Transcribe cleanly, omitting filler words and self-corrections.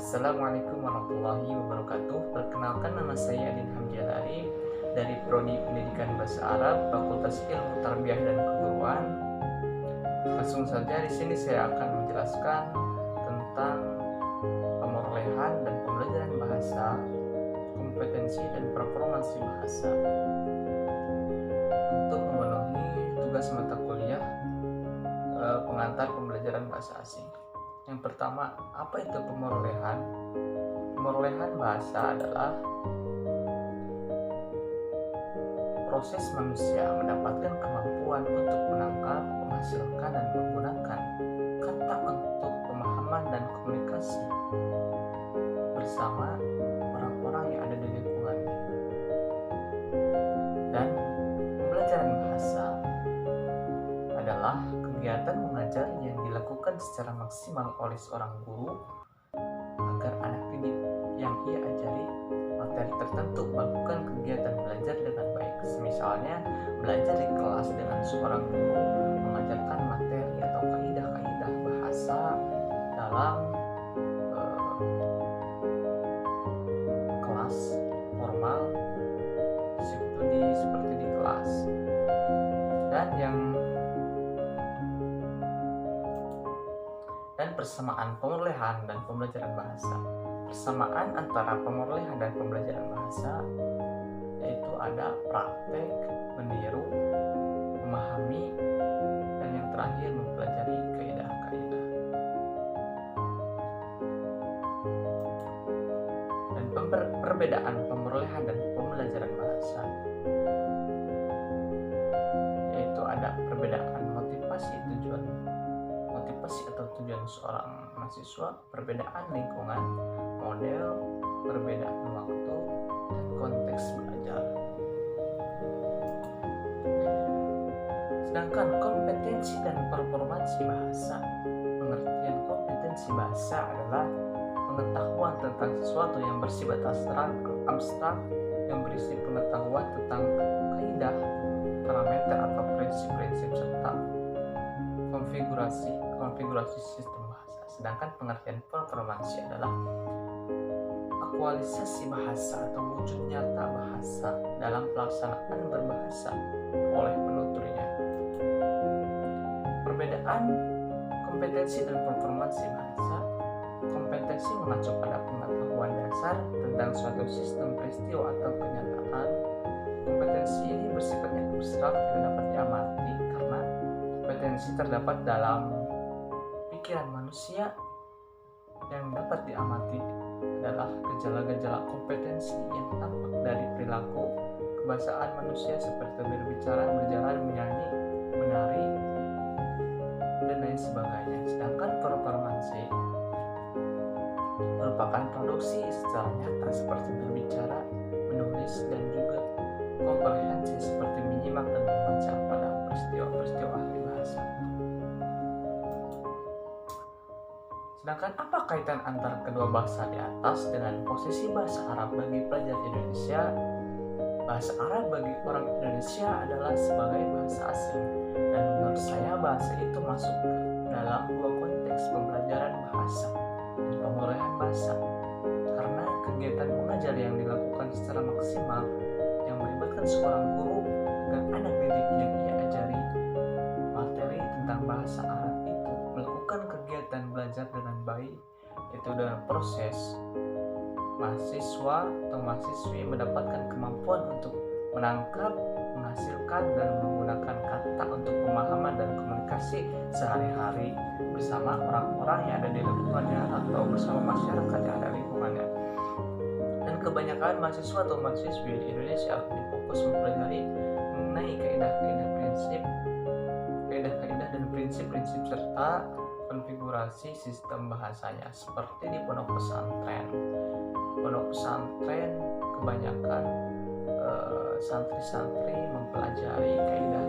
Assalamualaikum warahmatullahi wabarakatuh. Perkenalkan, nama saya Adin Hamdialari dari Prodi Pendidikan Bahasa Arab, Fakultas Ilmu Tarbiyah dan Keguruan. Langsung saja di sini saya akan menjelaskan tentang pemerolehan dan pembelajaran bahasa, kompetensi dan performansi bahasa. Untuk memenuhi tugas mata kuliah pengantar pembelajaran bahasa asing. Yang pertama, apa itu pemerolehan? Pemerolehan bahasa adalah proses manusia mendapatkan kemampuan untuk menangkap, menghasilkan, dan menggunakan kata untuk pemahaman dan komunikasi bersama orang-orang yang ada di lingkungannya. Dan pembelajaran bahasa adalah kegiatan mengajar yang dilakukan secara maksimal oleh seorang guru agar anak didik yang ia ajari materi tertentu melakukan kegiatan belajar dengan baik. Misalnya, belajar di kelas dengan seorang guru mengajarkan materi atau kaidah-kaidah bahasa dalam kelas formal seperti di kelas. Dan persamaan pemerolehan dan pembelajaran bahasa. Persamaan antara pemerolehan dan pembelajaran bahasa yaitu ada praktek, meniru, memahami, dan yang terakhir mempelajari kaidah-kaidah. Dan perbedaan pemerolehan dan pembelajaran bahasa yaitu ada perbedaan motivasi atau tujuan seorang mahasiswa, perbedaan lingkungan, model, perbedaan waktu, dan konteks belajar. Sedangkan kompetensi dan performansi bahasa, pengertian kompetensi bahasa adalah pengetahuan tentang sesuatu yang bersifat abstrak yang berisi pengetahuan tentang kaidah, parameter atau prinsip-prinsip serta konfigurasi sistem bahasa. Sedangkan pengertian performansi adalah aktualisasi bahasa atau wujud nyata bahasa dalam pelaksanaan berbahasa oleh penuturnya. Perbedaan kompetensi dan performansi bahasa. Kompetensi mengacu pada pengetahuan dasar tentang suatu sistem peristiwa atau kenyataan. Kompetensi ini bersifatnya abstrak, tidak dapat diamati karena kompetensi terdapat dalam pikiran manusia. Yang dapat diamati adalah gejala-gejala kompetensi yang tampak dari perilaku kebahasaan manusia seperti berbicara, berjalan, menyanyi, menari, dan lain sebagainya. Sedangkan performansi merupakan produksi secara nyata seperti berbicara, menulis, dan juga komprehensi seperti menyimak dan membaca pada peristiwa-peristiwa ahli bahasa. Sedangkan apa kaitan antara kedua bahasa di atas dengan posisi bahasa Arab bagi pelajar Indonesia? Bahasa Arab bagi orang Indonesia adalah sebagai bahasa asing, dan menurut saya bahasa itu masuk dalam dua konteks pembelajaran bahasa dan pemerolehan bahasa, karena kegiatan mengajar yang dilakukan secara maksimal yang melibatkan seorang guru agar anak didik yang ia ajari materi tentang bahasa Arab itu melakukan kegiatan belajar dengan baik, itu dalam proses mahasiswa atau mahasiswi mendapatkan kemampuan untuk menangkap, menghasilkan, dan menggunakan kata untuk pemahaman dan komunikasi sehari-hari bersama orang-orang yang ada di lingkungannya atau bersama masyarakat yang ada di lingkungannya. Dan kebanyakan mahasiswa atau mahasiswi di Indonesia lebih fokus mempelajari mengenai kaidah-kaidah dan prinsip-prinsip serta konfigurasi sistem bahasanya, seperti di pondok pesantren. Pondok pesantren kebanyakan santri-santri mempelajari kaidah